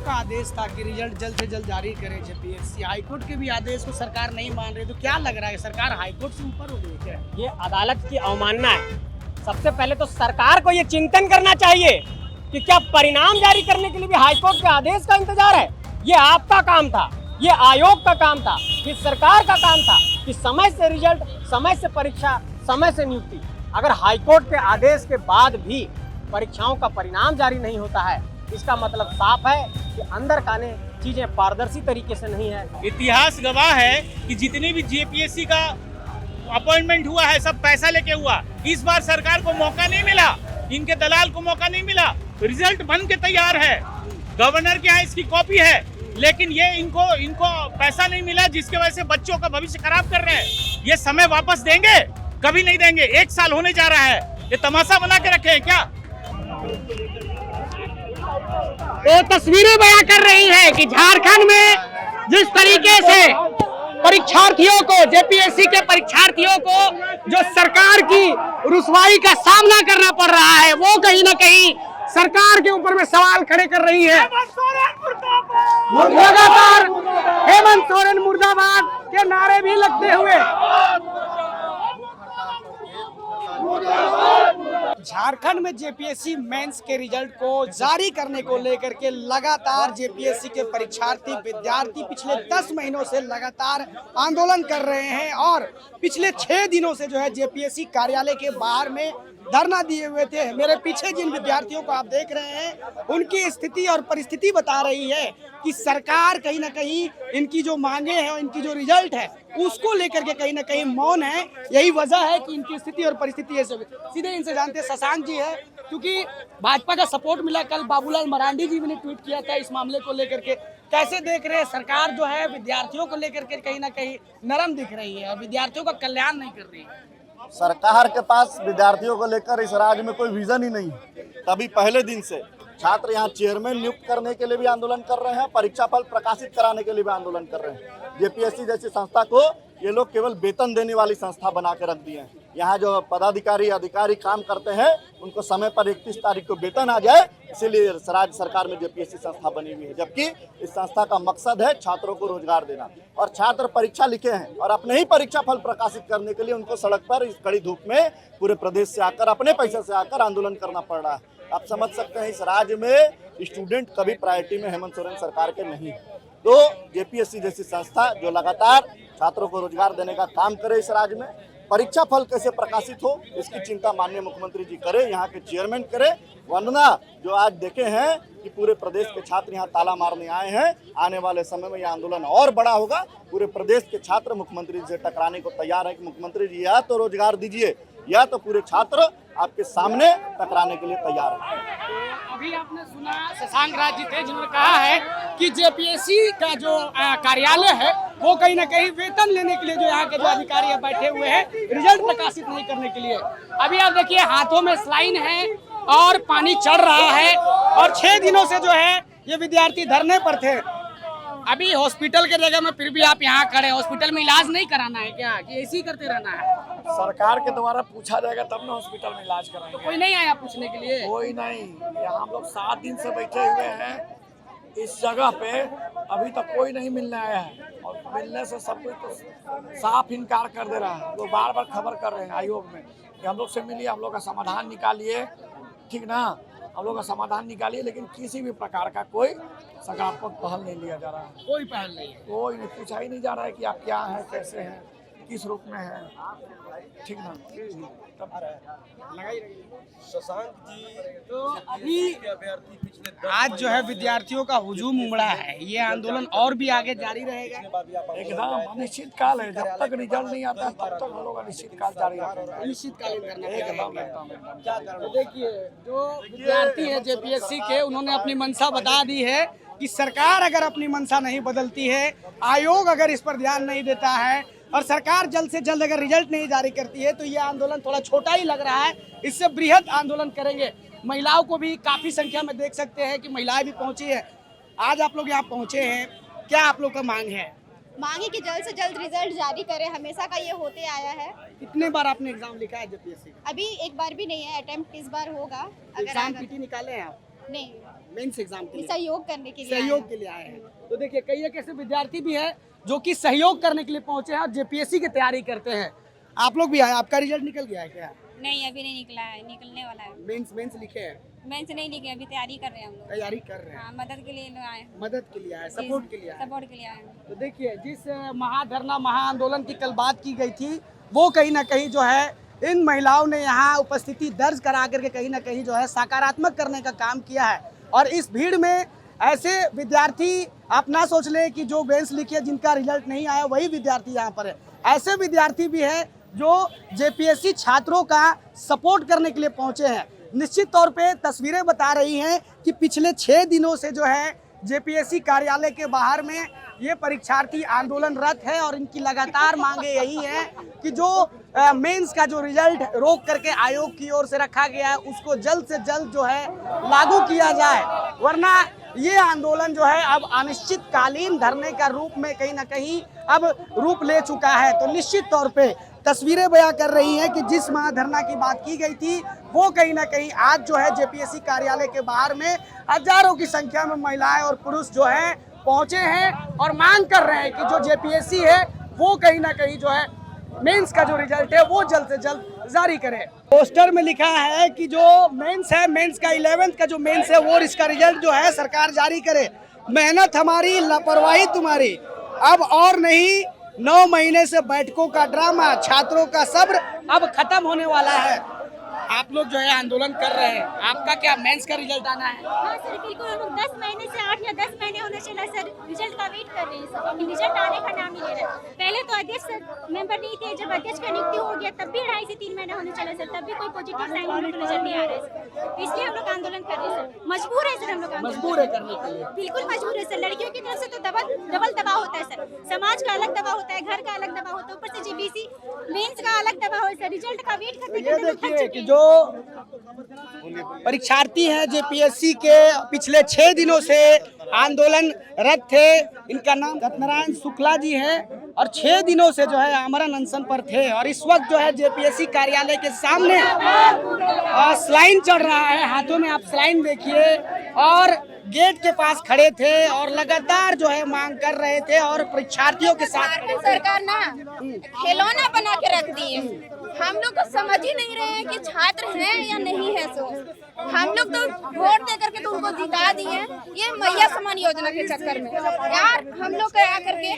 का आदेश था कि रिजल्ट जल्द से जल्द जारी करे जेपीएससी, हाईकोर्ट के भी आदेश को सरकार नहीं मान रही, तो क्या लग रहा है सरकार हाईकोर्ट से ऊपर हो गई क्या? ये अदालत की अवमानना है। सबसे पहले तो सरकार को ये चिंतन करना चाहिए कि क्या परिणाम जारी करने के लिए भी हाईकोर्ट के आदेश का इंतजार है? ये आपका काम था, ये आयोग का काम था, ये सरकार का काम था कि समय से रिजल्ट, समय से परीक्षा, समय से नियुक्ति। अगर हाईकोर्ट के आदेश के बाद भी परीक्षाओं का परिणाम जारी नहीं होता है, इसका मतलब साफ है कि अंदर काने चीजें पारदर्शी तरीके से नहीं है। इतिहास गवाह है कि जितनी भी जेपीएससी का अपॉइंटमेंट हुआ है सब पैसा लेके हुआ। इस बार सरकार को मौका नहीं मिला, इनके दलाल को मौका नहीं मिला। रिजल्ट बन के तैयार है, गवर्नर के यहाँ इसकी कॉपी है, लेकिन ये इनको पैसा नहीं मिला, जिसके वजह से बच्चों का भविष्य खराब कर रहे हैं। ये समय वापस देंगे? कभी नहीं देंगे। 1 साल होने जा रहा है, ये तमाशा बना के रखे हैं क्या? वो तस्वीरें बयां कर रही है कि झारखंड में जिस तरीके से परीक्षार्थियों को, जेपीएससी के परीक्षार्थियों को जो सरकार की रुसवाई का सामना करना पड़ रहा है, वो कहीं ना कहीं सरकार के ऊपर में सवाल खड़े कर रही है। लगातार हेमंत सोरेन मुर्दाबाद के नारे भी लगते हुए झारखंड में जेपीएससी मेंस के रिजल्ट को जारी करने को लेकर के लगातार जेपीएससी के परीक्षार्थी, विद्यार्थी पिछले 10 महीनों से लगातार आंदोलन कर रहे हैं और पिछले 6 दिनों से जो है जेपीएससी कार्यालय के बाहर में धरना दिए हुए थे। मेरे पीछे जिन विद्यार्थियों को आप देख रहे हैं, उनकी स्थिति और परिस्थिति बता रही है कि सरकार कहीं ना कहीं इनकी जो मांगे हैं और इनकी जो रिजल्ट है उसको लेकर के कहीं ना कहीं मौन है। यही वजह है कि इनकी स्थिति और परिस्थिति है। सीधे इनसे जानते हैं, शशांक जी है, क्योंकि भाजपा का सपोर्ट मिला। कल बाबूलाल मरांडी जी ने ट्वीट किया था इस मामले को लेकर के। कैसे देख रहे हैं? सरकार जो है विद्यार्थियों को लेकर के कहीं ना कहीं नरम दिख रही है और विद्यार्थियों का कल्याण नहीं कर रही है। सरकार के पास विद्यार्थियों को लेकर इस राज्य में कोई विजन ही नहीं है। तभी पहले दिन से छात्र यहाँ चेयरमैन नियुक्त करने के लिए भी आंदोलन कर रहे हैं, परीक्षा फल प्रकाशित कराने के लिए भी आंदोलन कर रहे हैं। जेपीएससी जैसी संस्था को ये लोग केवल वेतन देने वाली संस्था बना के रख दिए हैं। यहाँ जो पदाधिकारी अधिकारी काम करते हैं उनको समय पर 31 तारीख को वेतन आ जाए, इसीलिए राज्य सरकार में जेपीएससी संस्था बनी हुई है। जबकि इस संस्था का मकसद है छात्रों को रोजगार देना। और छात्र परीक्षा लिखे हैं और अपने ही परीक्षा फल प्रकाशित करने के लिए उनको सड़क पर इस कड़ी धूप में पूरे प्रदेश से आकर, अपने पैसे से आकर आंदोलन करना पड़ रहा है। आप समझ सकते हैं इस राज्य में स्टूडेंट कभी प्रायोरिटी में हेमंत सोरेन सरकार के नहीं है। तो जेपीएससी जैसी संस्था जो लगातार छात्रों को रोजगार देने का काम करे, इस राज्य में परीक्षा फल कैसे प्रकाशित हो इसकी चिंता माननीय मुख्यमंत्री जी करे, यहाँ के चेयरमैन करे। वरना जो आज देखे हैं कि पूरे प्रदेश के छात्र यहाँ ताला मारने आए हैं, आने वाले समय में यह आंदोलन और बड़ा होगा। पूरे प्रदेश के छात्र मुख्यमंत्री जी से टकराने को तैयार है कि मुख्यमंत्री जी या तो रोजगार दीजिए या तो पूरे छात्र आपके सामने टकराने के लिए तैयार है। अभी आपने सुना शशांक राज जी थे जिन्होंने कहा है कि जेपीएससी का जो कार्यालय है वो कहीं ना कहीं वेतन लेने के लिए जो यहाँ के जो अधिकारी बैठे हुए हैं, रिजल्ट प्रकाशित नहीं करने के लिए। अभी आप देखिए हाथों में स्लाइन है और पानी चढ़ रहा है और 6 दिनों से जो है ये विद्यार्थी धरने पर थे। अभी हॉस्पिटल के जगह में फिर भी आप यहाँ खड़े, हॉस्पिटल में इलाज नहीं कराना है क्या, कि ऐसे ही करते रहना है? सरकार के द्वारा पूछा जाएगा तब ना हॉस्पिटल में इलाज कराएंगे। तो कोई नहीं आया पूछने के लिए? कोई नहीं। यहाँ हम लोग 7 दिन से बैठे हुए हैं इस जगह पे, अभी तक कोई नहीं मिलने आया है और मिलने से सब कुछ तो साफ इनकार कर दे रहा है। लोग बार बार खबर कर रहे हैं आयोग में कि हम लोग से मिलिए, हम लोग का समाधान निकालिए, ठीक ना, हम लोग का समाधान निकालिए, लेकिन किसी भी प्रकार का कोई सकारात्मक पहल नहीं लिया जा रहा है। कोई पहल नहीं है, कोई नहीं, पूछा ही नहीं जा रहा है कि आप क्या हैं, कैसे हैं, किस रूप में हैं, ठीक ना। शशांक जी तो अभी आज जो है विद्यार्थियों का हुजूम उमड़ा है, ये आंदोलन और भी आगे जारी रहेगा? एकदम अनिश्चित काल है, जब तक रिजल्ट नहीं आता तब तक हम लोग अनिश्चित काल जारी रखेंगे। अनिश्चितकालीन करना एकदम पड़ेगा। तो देखिए जो विद्यार्थी है जेपीएससी के, उन्होंने अपनी मंशा बता दी है कि सरकार अगर अपनी मंशा नहीं बदलती है, आयोग अगर इस पर ध्यान नहीं देता है और सरकार जल्द से जल्द अगर रिजल्ट नहीं जारी करती है तो ये आंदोलन थोड़ा छोटा ही लग रहा है। इससे बृहद आंदोलन करेंगे। महिलाओं को भी काफी संख्या में देख सकते हैं कि महिलाएं भी पहुंची है। आज आप लोग यहाँ पहुंचे हैं, क्या आप लोग का मांग है? मांग है कि जल्द से जल्द रिजल्ट जारी करें, हमेशा का ये होते आया है। कितने बार आपने एग्जाम लिखा है जेपीएससी का? अभी एक बार भी नहीं है, अटेम्प्ट इस बार होगा। अगर एग्जाम पीटी निकाले हैं आप? नहीं, मेंस एग्जाम के लिए सहयोग करने के लिए सहयोग के लिए आए हैं। तो देखिए कई एक ऐसे विद्यार्थी भी हैं जो कि सहयोग करने के लिए पहुंचे हैं और जेपीएससी की तैयारी करते हैं। आप लोग भी आए, आपका रिजल्ट निकल गया है क्या? नहीं, अभी नहीं निकला है, निकलने वाला है। मेंस लिखे हैं? मेंस नहीं लिखे, अभी तैयारी कर रहे हैं हम लोग। तैयारी कर रहे हैं। हाँ, मदद के लिए लोग आए हैं। मदद के लिए आए, सपोर्ट के लिए आए। सपोर्ट के लिए आए हैं। तो देखिए जिस महाधरना महाआंदोलन की कल बात की गई थी वो कहीं ना कहीं जो है इन महिलाओं ने यहाँ उपस्थिति दर्ज करा करके कहीं ना कहीं जो है सकारात्मक करने का काम किया है। और इस भीड़ में ऐसे विद्यार्थी आप ना सोच लें कि जो बेंच लिखे जिनका रिजल्ट नहीं आया वही विद्यार्थी यहाँ पर है। ऐसे विद्यार्थी भी है जो जेपीएससी छात्रों का सपोर्ट करने के लिए पहुँचे हैं। निश्चित तौर पे तस्वीरें बता रही हैं कि पिछले 6 दिनों से जो है जेपीएससी कार्यालय के बाहर में ये परीक्षार्थी आंदोलनरत है और इनकी लगातार मांगे यही है कि जो मेंस का जो रिजल्ट रोक करके आयोग की ओर से रखा गया है उसको जल्द से जल्द जो है लागू किया जाए, वरना ये आंदोलन जो है अब अनिश्चितकालीन धरने का रूप में कहीं ना कहीं अब रूप ले चुका है। तो निश्चित तौर पे तस्वीरें बयां कर रही हैं कि जिस महाधरना की बात की गई थी वो कहीं ना कहीं आज जो है जेपीएससी कार्यालय के बाहर में हजारों की संख्या में महिलाएं और पुरुष जो है पहुंचे हैं और मांग कर रहे हैं कि जो जेपीएससी है वो कहीं ना कहीं जो है मेंस का जो रिजल्ट है वो जल्द से जल्द जारी करे। पोस्टर में लिखा है कि जो मेंस है, मेंस का 11th का जो मेंस है वो इसका रिजल्ट जो है सरकार जारी करे। मेहनत हमारी, लापरवाही तुम्हारी। अब और नहीं, 9 महीने से बैठकों का ड्रामा, छात्रों का सब्र अब खत्म होने वाला है। आप लोग जो है आंदोलन कर रहे हैं, आपका क्या मेंस का रिजल्ट आना है? हाँ सर, बिल्कुल। हम लोग 10 महीने से 8 या 10 महीने होने चला सर, रिजल्ट का वेट कर रहे हैं सर, लेकिन रिजल्ट आने का नाम नहीं ले रहा। पहले तो अध्यक्ष सर मेंबर नहीं थे, जब अध्यक्ष का नियुक्ति हो गया तब भी 2.5 से 3 महीने होने चला सर, तब भी कोई पॉजिटिव साइन हम लोग को नजर नहीं आ रहा है सर। इसलिए हम लोग आंदोलन कर रहे हैं सर, मजबूर है सर हम लोग। मजबूर है करने के लिए? बिल्कुल मजबूर है सर। लड़कियों की तरफ से तो डबल दबाव होता है सर, समाज का अलग दबाव होता है, घर का अलग दबाव होता है, ऊपर से जेपीएससी मेंस का अलग दबाव है सर। रिजल्ट का वेट करते ये देखिए कि जो परीक्षार्थी हैं जेपीएससी के पिछले 6 दिनों से आंदोलनरत थे, इनका नाम सत्यनारायण शुक्ला जी है और 6 दिनों से जो है आमरण अनशन पर थे और इस वक्त जो है जेपीएससी कार्यालय के सामने स्लाइन चढ़ रहा है। हाथों में आप स्लाइन देखिए और गेट के पास खड़े थे और लगातार जो है मांग कर रहे थे और परीक्षार्थियों के साथ सरकार ना खिलौना बना के रख दी है। हम लोग तो समझ ही नहीं रहे हैं कि छात्र हैं या नहीं है। सो हम लोग तो वोट दे करके तो उनको जिता दिए ये मैया समान योजना के चक्कर में। यार हम लोग का आकर के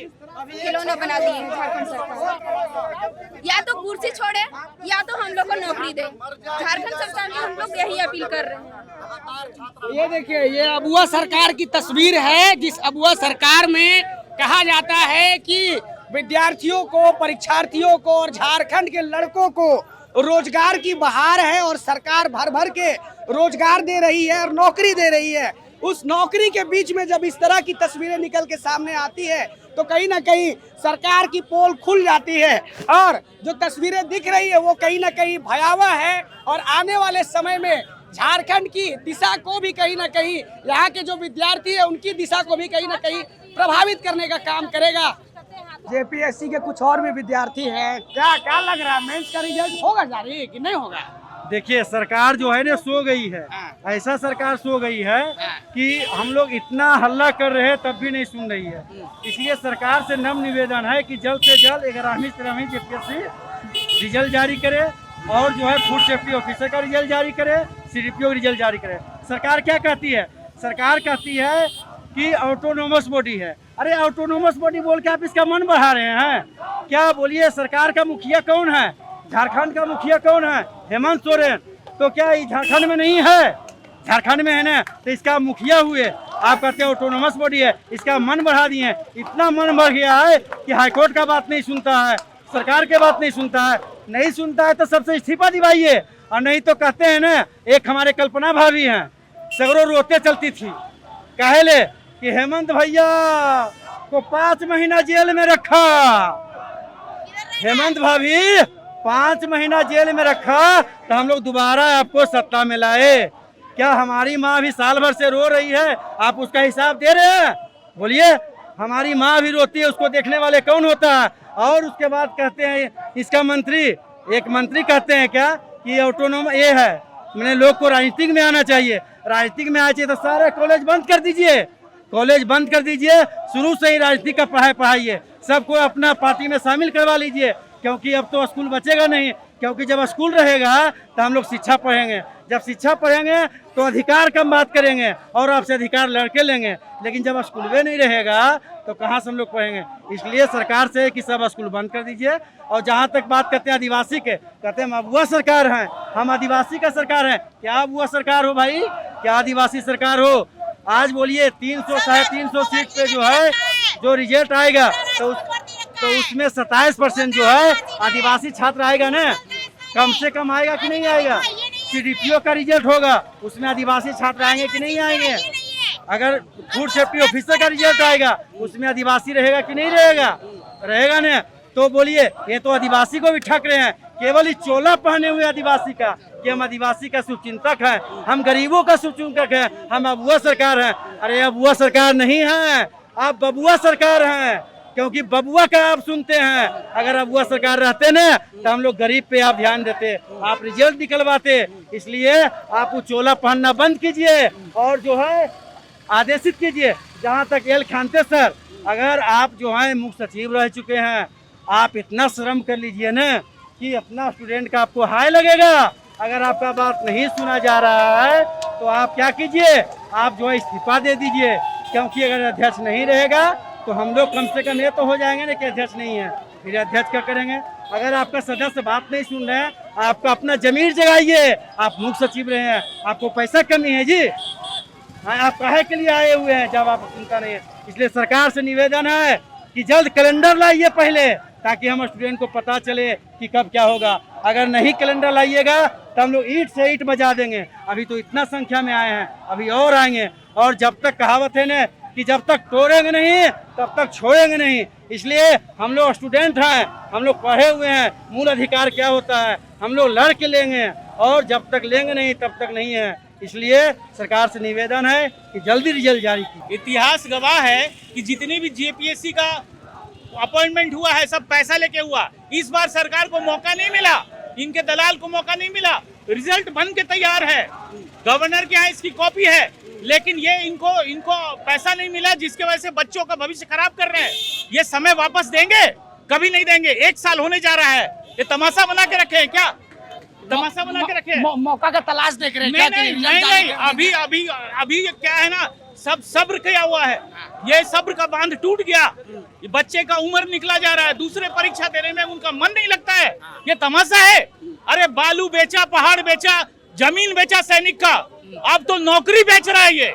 खिलौना बना दिए हैं झारखंड सरकार। या तो कुर्सी छोड़े या तो हम लोग को नौकरी दे। झारखंड सरकार में हम लोग यही अपील कर रहे हैं। ये देखिए ये अबुआ सरकार की तस्वीर है, जिस अबुआ सरकार में कहा जाता है कि विद्यार्थियों को, परीक्षार्थियों को और झारखंड के लड़कों को रोजगार की बहार है और सरकार भर भर के रोजगार दे रही है और नौकरी दे रही है। उस नौकरी के बीच में जब इस तरह की तस्वीरें निकल के सामने आती है तो कहीं ना कहीं सरकार की पोल खुल जाती है और जो तस्वीरें दिख रही है वो कहीं ना कहीं भयावह है और आने वाले समय में झारखंड की दिशा को भी कहीं ना कहीं, यहाँ के जो विद्यार्थी है उनकी दिशा को भी कहीं ना कहीं प्रभावित करने का काम करेगा। जेपीएससी के कुछ और भी विद्यार्थी हैं, क्या लग रहा है मेंस का रिजल्ट होगा जारी कि नहीं होगा? देखिए सरकार जो है ना सो गई है। ऐसा सरकार सो गई है कि हम लोग इतना हल्ला कर रहे हैं तब भी नहीं सुन रही है। इसलिए सरकार से नम्र निवेदन है कि जल्द से जल्द 11वीं 13वीं जेपीएससी रिजल्ट जारी करे और जो है फूड सेफ्टी ऑफिसर का रिजल्ट जारी करे, सीडीपीओ का रिजल्ट जारी करे। सरकार क्या कहती है? सरकार कहती है कि ऑटोनोमस बॉडी है। अरे ऑटोनोमस बॉडी बोल के आप इसका मन बढ़ा रहे हैं क्या? बोलिए सरकार का मुखिया कौन है? झारखंड का मुखिया कौन है? हेमंत सोरेन। तो क्या ये झारखंड में नहीं है? झारखंड में है ना, तो इसका मुखिया हुए। आप कहते हैं ऑटोनोमस बॉडी है, इसका मन बढ़ा दिए। इतना मन बढ़ गया है कि हाईकोर्ट का बात नहीं सुनता है, सरकार के बात नहीं सुनता है। नहीं सुनता है तो सबसे इस्तीफा दिवाइए, और नहीं तो कहते हैं ना, एक हमारे कल्पना भाभी हैं, सगरों रोते चलती थी, कहले कि हेमंत भैया को 5 महीना जेल में रखा। हेमंत भाभी 5 महीना जेल में रखा तो हम लोग दोबारा आपको सत्ता में लाए। क्या हमारी माँ भी साल भर से रो रही है, आप उसका हिसाब दे रहे हैं? बोलिए, हमारी माँ भी रोती है, उसको देखने वाले कौन होता है? और उसके बाद कहते हैं इसका मंत्री, एक मंत्री कहते हैं क्या कि ऑटोनोम ये है, मैंने लोग को राजनीतिक में आना चाहिए। राजनीतिक में आए तो सारे कॉलेज बंद कर दीजिए, कॉलेज बंद कर दीजिए, शुरू से ही राजनीति का पढ़ाइए, सबको अपना पार्टी में शामिल करवा लीजिए, क्योंकि अब तो स्कूल बचेगा नहीं। क्योंकि जब स्कूल रहेगा तो हम लोग शिक्षा पढ़ेंगे, जब शिक्षा पढ़ेंगे तो अधिकार कम बात करेंगे और आपसे अधिकार लड़के लेंगे, लेकिन जब स्कूल में नहीं रहेगा तो कहाँ से हम लोग पढ़ेंगे। इसलिए सरकार से कि सब स्कूल बंद कर दीजिए। और जहाँ तक बात करते हैं आदिवासी के, कहते हैं हम अबुआ सरकार हैं, हम आदिवासी का सरकार है। क्या अबुआ सरकार हो भाई, क्या आदिवासी सरकार हो? आज बोलिए 300 350 सीट पे जो है जो रिजल्ट आएगा तो उसमें 27% जो है आदिवासी छात्र आएगा ना, कम से कम आएगा कि नहीं आएगा। CDPO का रिजल्ट होगा उसमें आदिवासी छात्र आएंगे कि नहीं आएंगे। अगर फूड सेफ्टी ऑफिसर का रिजल्ट आएगा उसमें आदिवासी रहेगा कि नहीं रहेगा, रहेगा ना। तो बोलिए ये तो आदिवासी को भी ठग रहे हैं, केवल इस चोला पहने हुए आदिवासी का कि हम आदिवासी का शुभचिंतक हैं, हम गरीबों का शुभचिंतक हैं, हम अबुआ सरकार हैं। अरे अबुआ सरकार नहीं है, आप बबुआ सरकार हैं, क्योंकि बबुआ का आप सुनते हैं। अगर अबुआ सरकार रहते ना तो हम लोग गरीब पे आप ध्यान देते, आप रिजल्ट निकलवाते। इसलिए आप वो चोला पहनना बंद कीजिए और जो है आदेशित कीजिए। जहाँ तक एल खानते सर, अगर आप जो है मुख्य सचिव रह चुके हैं, आप इतना श्रम कर लीजिए ना कि अपना स्टूडेंट का आपको हाय लगेगा। अगर आपका बात नहीं सुना जा रहा है तो आप क्या कीजिए, आप जो है इस्तीफा दे दीजिए, क्योंकि अगर अध्यक्ष नहीं रहेगा तो हम लोग कम से कम ये तो हो जाएंगे ना कि अध्यक्ष नहीं है, फिर अध्यक्ष क्या करेंगे। अगर आपका सदस्य बात नहीं सुन रहे हैं, आपका अपना जमीर जगाइए। आप मुख्य सचिव रहे हैं, आपको पैसा कमी है जी, हाँ आप काहे के लिए आए हुए हैं जब आप सुनता नहीं है। इसलिए सरकार से निवेदन है कि जल्द कैलेंडर लाइए पहले, ताकि हम स्टूडेंट को पता चले कि कब क्या होगा। अगर नहीं कैलेंडर लाइएगा तो हम लोग ईंट से ईंट बजा देंगे। अभी तो इतना संख्या में आए हैं, अभी और आएंगे। और जब तक कहावत है ना कि जब तक तोड़ेंगे नहीं तब तक छोड़ेंगे नहीं। इसलिए हम लोग स्टूडेंट हैं, हम लोग पढ़े हुए हैं, मूल अधिकार क्या होता है हम लोग लड़ के लेंगे, और जब तक लेंगे नहीं तब तक नहीं है। इसलिए सरकार से निवेदन है कि जल्दी रिजल्ट जारी की। इतिहास गवाह है कि जितनी भी JPSC का अपॉइंटमेंट हुआ है सब पैसा लेके हुआ। इस बार सरकार को मौका नहीं मिला, इनके दलाल को मौका नहीं मिला। रिजल्ट बन के तैयार है, गवर्नर के यहाँ इसकी कॉपी है, लेकिन ये इनको पैसा नहीं मिला, जिसके वजह से बच्चों का भविष्य खराब कर रहे हैं। ये समय वापस देंगे? कभी नहीं देंगे। 1 साल होने जा रहा है, ये तमाशा बना के रखे हैं क्या? तमाशा बना के रखे हैं, मौका का तलाश देख रहे हैं। नहीं, अभी क्या है ना, सब सब्र किया हुआ है, ये सब्र का बांध टूट गया। ये बच्चे का उम्र निकला जा रहा है, दूसरे परीक्षा देने में उनका मन नहीं लगता है। ये तमाशा है। अरे बालू बेचा, पहाड़ बेचा, जमीन बेचा सैनिक का, अब तो नौकरी बेच रहा है ये।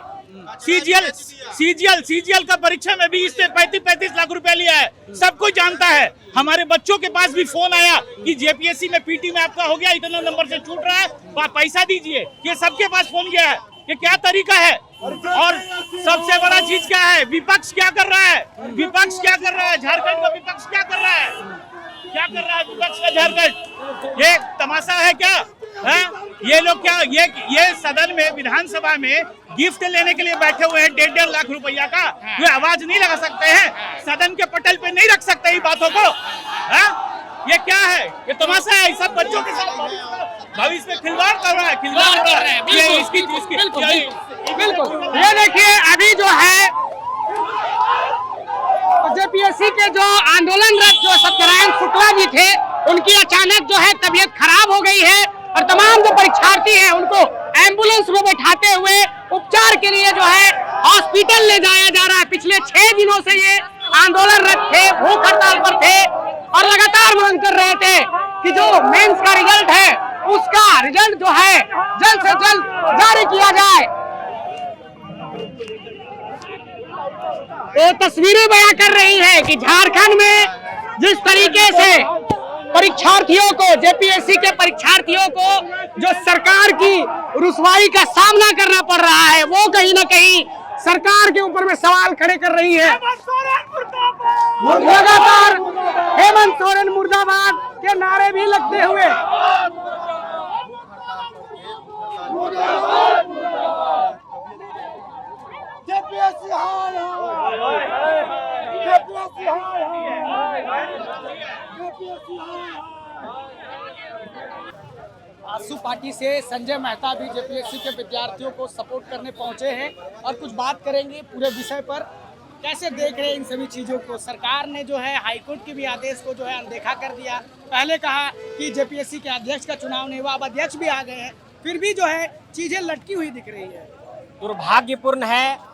CGL का परीक्षा में भी इसने 35 लाख रुपया लिया है, सब कोई जानता है। हमारे बच्चों के पास भी फोन आया कि JPSC में PT में आपका हो गया, इतना नंबर से छूट रहा है, पैसा दीजिए। ये सबके पास फोन गया है। ये क्या तरीका है? और सबसे बड़ा चीज क्या है, विपक्ष क्या कर रहा है? विपक्ष क्या कर रहा है? झारखंड का विपक्ष क्या कर रहा है? क्या कर रहा है विपक्ष का झारखंड? ये तमाशा है क्या है? ये लोग क्या, ये सदन में, विधानसभा में गिफ्ट लेने के लिए बैठे हुए हैं 1.5 लाख रुपया का। ये आवाज नहीं लगा सकते हैं, सदन के पटल पे नहीं रख सकते इन बातों को। है ये क्या है? ये तमाशा है। सब बच्चों के साथ भविष्य में खिलवाड़ कर रहा है, खिलवाड़ कर रहा है। ये इसकी बिल्कुल ये देखिए, अभी जो है JPSC के जो आंदोलनरत जो सत्यनारायण शुक्ला जी थे, उनकी अचानक जो है तबीयत खराब हो गई है, और तमाम जो परीक्षार्थी हैं उनको एम्बुलेंस में बैठाते हुए उपचार के लिए जो है हॉस्पिटल ले जाया जा रहा है। पिछले 6 दिनों से ये आंदोलनरत थे, भूख हड़ताल पर थे और लगातार मांग कर रहे थे कि जो मेंस का रिजल्ट है उसका रिजल्ट जो है जल्द से जल्द जारी किया जाए। तो तस्वीरें बयां कर रही है कि झारखंड में जिस तरीके से परीक्षार्थियों को, JPSC के परीक्षार्थियों को जो सरकार की रुसवाई का सामना करना पड़ रहा है, वो कहीं ना कहीं सरकार के ऊपर में सवाल खड़े कर रही है। लगातार हेमंत सोरेन मुर्दाबाद के नारे भी लगते हुए आसू पार्टी से संजय मेहता भी जेपीएससी के विद्यार्थियों को सपोर्ट करने पहुंचे हैं और कुछ बात करेंगे पूरे विषय पर। कैसे देख रहे हैं इन सभी चीज़ों को? सरकार ने जो है हाईकोर्ट के भी आदेश को जो है अनदेखा कर दिया। पहले कहा कि जेपीएससी के अध्यक्ष का चुनाव नहीं हुआ, अब अध्यक्ष भी आ गए हैं, फिर भी जो है चीज़ें लटकी हुई दिख रही है। दुर्भाग्यपूर्ण है।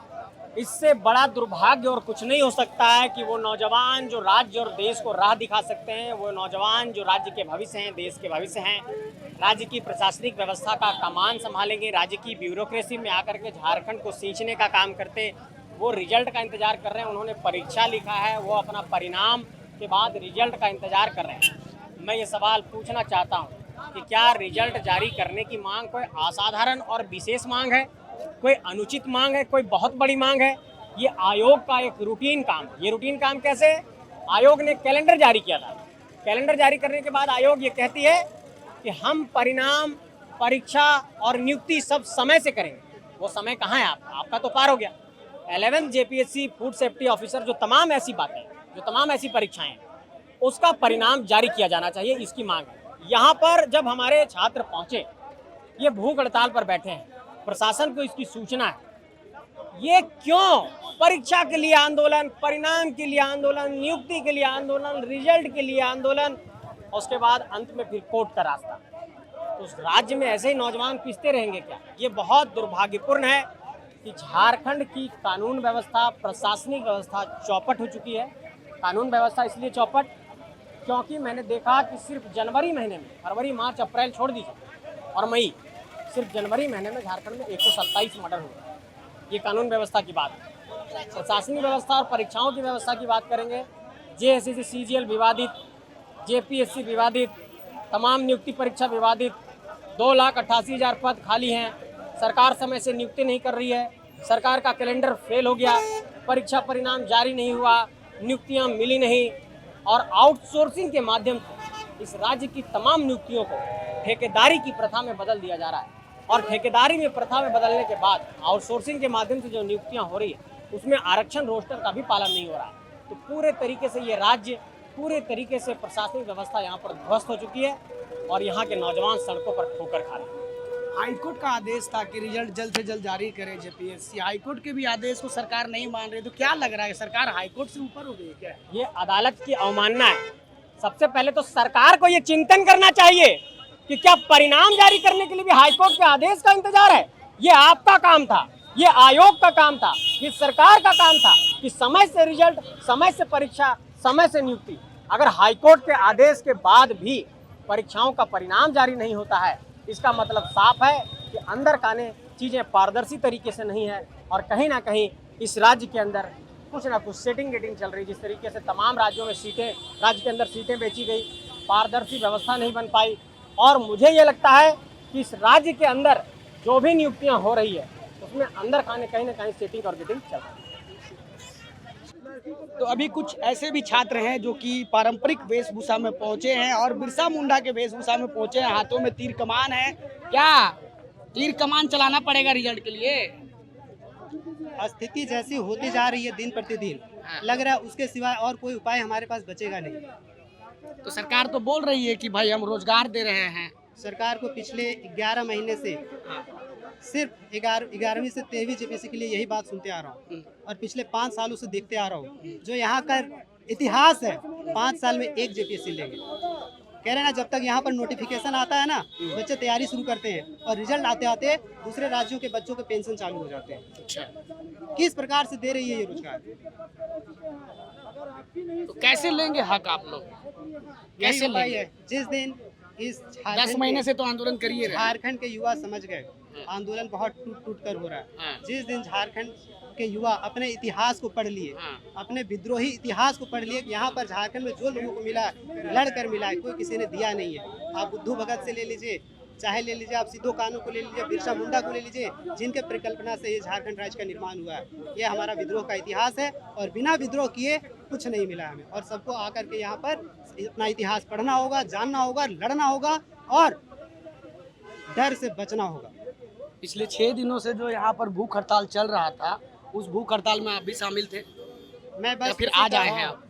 इससे बड़ा दुर्भाग्य और कुछ नहीं हो सकता है कि वो नौजवान जो राज्य और देश को राह दिखा सकते हैं, वो नौजवान जो राज्य के भविष्य हैं, देश के भविष्य हैं, राज्य की प्रशासनिक व्यवस्था का कमान संभालेंगे, राज्य की ब्यूरोक्रेसी में आकर के झारखंड को सींचने का काम करते, वो रिजल्ट का इंतजार कर रहे हैं। उन्होंने परीक्षा लिखा है, वो अपना परिणाम के बाद रिजल्ट का इंतजार कर रहे हैं। मैं ये सवाल पूछना चाहता हूँ कि क्या रिजल्ट जारी करने की मांग कोई असाधारण और विशेष मांग है, कोई अनुचित मांग है, कोई बहुत बड़ी मांग है? ये आयोग का एक रूटीन काम है। ये रूटीन काम कैसे? आयोग ने कैलेंडर जारी किया था। कैलेंडर जारी करने के बाद आयोग ये कहती है कि हम परिणाम, परीक्षा और नियुक्ति सब समय से करेंगे। वो समय कहाँ है? आपका तो पार हो गया। 11th JPSC food safety officer जो तमाम ऐसी बातें, जो तमाम ऐसी परीक्षाएं, उसका परिणाम जारी किया जाना चाहिए, इसकी मांग है। यहाँ पर जब हमारे छात्र पहुँचे, ये भूख हड़ताल पर बैठे हैं, प्रशासन को इसकी सूचना है। ये क्यों? परीक्षा के लिए आंदोलन, परिणाम के लिए आंदोलन, नियुक्ति के लिए आंदोलन, रिजल्ट के लिए आंदोलन, उसके बाद अंत में फिर कोर्ट का रास्ता। तो उस राज्य में ऐसे ही नौजवान पिसते रहेंगे क्या? ये बहुत दुर्भाग्यपूर्ण है कि झारखंड की कानून व्यवस्था, प्रशासनिक व्यवस्था चौपट हो चुकी है। कानून व्यवस्था इसलिए चौपट क्योंकि मैंने देखा कि सिर्फ जनवरी महीने में, फरवरी, मार्च, अप्रैल छोड़ दीजिए और मई, सिर्फ जनवरी महीने में झारखंड में 127 मर्डर हुए। ये कानून व्यवस्था की बात है। प्रशासनिक व्यवस्था और परीक्षाओं की व्यवस्था की बात करेंगे, जेएसएससी सीजीएल विवादित, जेपीएससी विवादित, तमाम नियुक्ति परीक्षा विवादित, 2,88,000 पद खाली हैं, सरकार समय से नियुक्ति नहीं कर रही है, सरकार का कैलेंडर फेल हो गया, परीक्षा परिणाम जारी नहीं हुआ, नियुक्तियां मिली नहीं और आउटसोर्सिंग के माध्यम से इस राज्य की तमाम नियुक्तियों को ठेकेदारी की प्रथा में बदल दिया जा रहा है। और ठेकेदारी में प्रथा में बदलने के बाद आउटसोर्सिंग के माध्यम से जो नियुक्तियां हो रही है, उसमें आरक्षण रोस्टर का भी पालन नहीं हो रहा है। तो पूरे तरीके से ये राज्य, पूरे तरीके से प्रशासनिक व्यवस्था यहाँ पर ध्वस्त हो चुकी है और यहाँ के नौजवान सड़कों पर ठोकर खा रहे हैं। हाईकोर्ट का आदेश था कि रिजल्ट जल्द से जल्द जारी करे जेपीएससी, हाईकोर्ट के भी आदेश को सरकार नहीं मान रही, तो क्या लग रहा है सरकार हाईकोर्ट से ऊपर हो गई क्या? ये अदालत की अवमानना है। सबसे पहले तो सरकार को ये चिंतन करना चाहिए कि क्या परिणाम जारी करने के लिए भी हाईकोर्ट के आदेश का इंतजार है? ये आपका काम था, ये आयोग का काम था, ये सरकार का काम था कि समय से रिजल्ट, समय से परीक्षा, समय से नियुक्ति। अगर हाईकोर्ट के आदेश के बाद भी परीक्षाओं का परिणाम जारी नहीं होता है, इसका मतलब साफ है कि अंदर काने चीज़ें पारदर्शी तरीके से नहीं है और कहीं ना कहीं इस राज्य के अंदर कुछ ना कुछ सेटिंग गेटिंग चल रही। जिस तरीके से तमाम राज्यों में सीटें, राज्य के अंदर सीटें बेची गई, पारदर्शी व्यवस्था नहीं बन पाई और मुझे ये लगता है कि इस राज्य के अंदर जो भी नियुक्तियां हो रही है उसमें अंदर खाने कहीं ना कहीं सेटिंग और गेटिंग चल रही है। तो अभी कुछ ऐसे भी छात्र हैं जो कि पारंपरिक वेशभूषा में पहुंचे हैं और बिरसा मुंडा के वेशभूषा में पहुंचे हैं, हाथों में तीर कमान है। क्या तीर कमान चलाना पड़ेगा रिजल्ट के लिए? स्थिति जैसी होती जा रही है दिन प्रतिदिन, लग रहा है उसके सिवाय और कोई उपाय हमारे पास बचेगा नहीं। तो सरकार तो बोल रही है कि भाई हम रोजगार दे रहे हैं। सरकार को पिछले 11 महीने से सिर्फ 11वीं से 13वीं जेपीएससी के लिए यही बात सुनते आ रहा हूँ और पिछले 5 सालों से देखते आ रहा हूँ। जो यहाँ का इतिहास है, 5 साल में एक जेपीएससी लेंगे। कह रहे हैं ना, जब तक यहाँ पर नोटिफिकेशन आता है ना, बच्चे तैयारी शुरू करते हैं और रिजल्ट आते आते दूसरे राज्यों के बच्चों के पेंशन चालू हो जाते हैं। अच्छा, किस प्रकार से दे रही है ये रोजगार? तो कैसे लेंगे हक आप लोग? कैसे लेंगे? जिस दिन इस 10 महीने से तो आंदोलन करिए। झारखंड के युवा समझ गए आंदोलन बहुत टूट कर हो रहा है। जिस दिन झारखंड के युवा अपने इतिहास को पढ़ लिए, अपने विद्रोही इतिहास को पढ़ लिए कि यहाँ पर झारखंड में जो लोगों को मिला, लड़ कर मिला है, कोई किसी ने दिया नहीं है। आप बुद्धू भगत से ले लीजिए, चाहे ले लीजिए आप सिद्धू कानू को ले लीजिए, बिरसा मुंडा को ले लीजिए, जिनके परिकल्पना से ये झारखंड राज्य का निर्माण हुआ है। ये हमारा विद्रोह का इतिहास है और बिना विद्रोह किए कुछ नहीं मिला हमें। और सबको आकर के यहाँ पर अपना इतिहास पढ़ना होगा, जानना होगा, लड़ना होगा और डर से बचना होगा। पिछले 6 दिनों से जो यहाँ पर भूख हड़ताल चल रहा था, उस भूख हड़ताल में आप भी शामिल थे? मैं बस फिर आज आए हैं आप?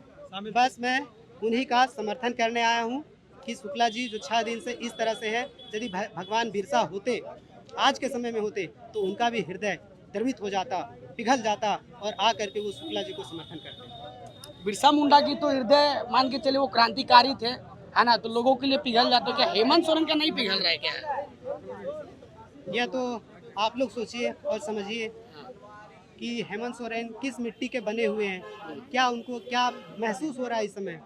बस मैं उन्हीं का समर्थन करने आया हूँ कि शुक्ला जी जो 6 दिन से इस तरह से है, यदि भगवान बिरसा होते, आज के समय में होते, तो उनका भी हृदय द्रवित हो जाता, पिघल जाता और आ करके वो शुक्ला जी को समर्थन करते। बिरसा मुंडा की तो हृदय मान के चले वो क्रांतिकारी थे, है ना, तो लोगों के लिए पिघल जाते। क्या हेमंत सोरेन का नहीं पिघल रहा है क्या? यह तो आप लोग सोचिए और समझिए कि हेमंत सोरेन किस मिट्टी के बने हुए हैं, क्या उनको क्या महसूस हो रहा है इस समय।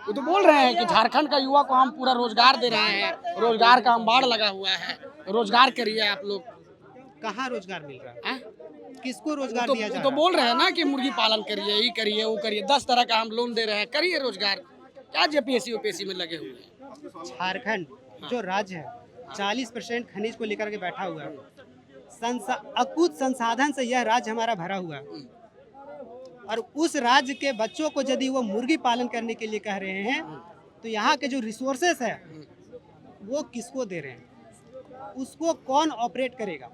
वो तो बोल रहे हैं कि झारखंड का युवा को हम पूरा रोजगार दे रहे हैं, रोजगार का अंबाड़ लगा हुआ है, रोजगार करिए आप लोग। कहाँ रोजगार मिल रहा है? किसको रोजगार तो, दिया जा रहा तो है? बोल रहे हैं ना कि मुर्गी पालन करिए, ये करिए, वो करिए, 10 तरह का हम लोन दे रहे हैं, करिए रोजगार। क्या जेपीएससी यूपीएससी में लगे हुए हैं? झारखंड जो राज्य है 40% खनिज को लेकर के बैठा हुआ है। अकुत संसाधन से यह राज्य हमारा भरा हुआ है, और उस राज्य के बच्चों को यदि वो मुर्गी पालन करने के लिए कह रहे हैं, तो यहाँ के जो रिसोर्सेस है वो किसको दे रहे हैं? उसको कौन ऑपरेट करेगा?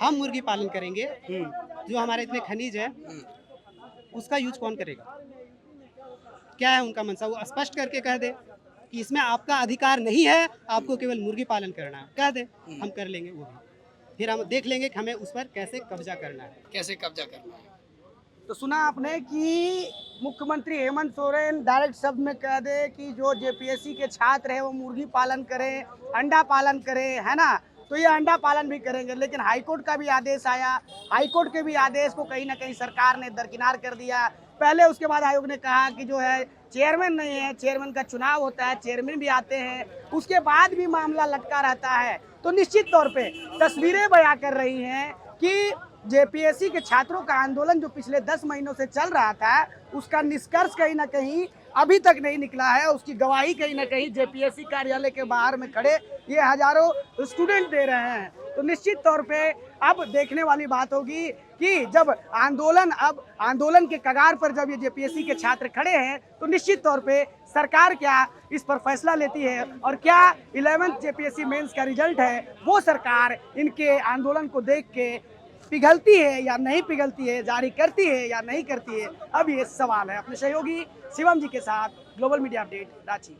हम मुर्गी पालन करेंगे, जो हमारे इतने खनिज है उसका यूज कौन करेगा? क्या है उनका मंशा? वो स्पष्ट करके कह दे कि इसमें आपका अधिकार नहीं है, आपको केवल मुर्गी पालन करना है, कह दे, हम कर लेंगे वो भी। फिर हम देख लेंगे कि हमें उस पर कैसे कब्जा करना है। कैसे कब्जा करना है? तो सुना आपने कि मुख्यमंत्री हेमंत सोरेन डायरेक्ट शब्द में कह दे कि जो जेपीएससी के छात्र हैं वो मुर्गी पालन करें, अंडा पालन करें, है ना, तो ये अंडा पालन भी करेंगे। लेकिन हाईकोर्ट का भी आदेश आया, हाईकोर्ट के भी आदेश को कहीं ना कहीं सरकार ने दरकिनार कर दिया। पहले उसके बाद आयोग ने कहा कि जो है चेयरमैन नहीं है, चेयरमैन का चुनाव होता है, चेयरमैन भी आते हैं, उसके बाद भी मामला लटका रहता है। तो निश्चित तौर पे तस्वीरें बयां कर रही हैं कि जेपीएससी के छात्रों का आंदोलन जो पिछले 10 महीनों से चल रहा था, उसका निष्कर्ष कहीं ना कहीं अभी तक नहीं निकला है। उसकी गवाही कहीं ना कहीं जेपीएससी कार्यालय के बाहर में खड़े ये हजारों स्टूडेंट दे रहे हैं। तो निश्चित तौर पे अब देखने वाली बात होगी कि जब आंदोलन के कगार पर जब ये जेपीएससी के छात्र खड़े हैं, तो निश्चित तौर पे सरकार क्या इस पर फैसला लेती है, और क्या 11th जेपीएससी मेंस का रिजल्ट है वो सरकार इनके आंदोलन को देख के पिघलती है या नहीं पिघलती है, जारी करती है या नहीं करती है, अब ये सवाल है। अपने सहयोगी शिवम जी के साथ ग्लोबल मीडिया अपडेट, रांची।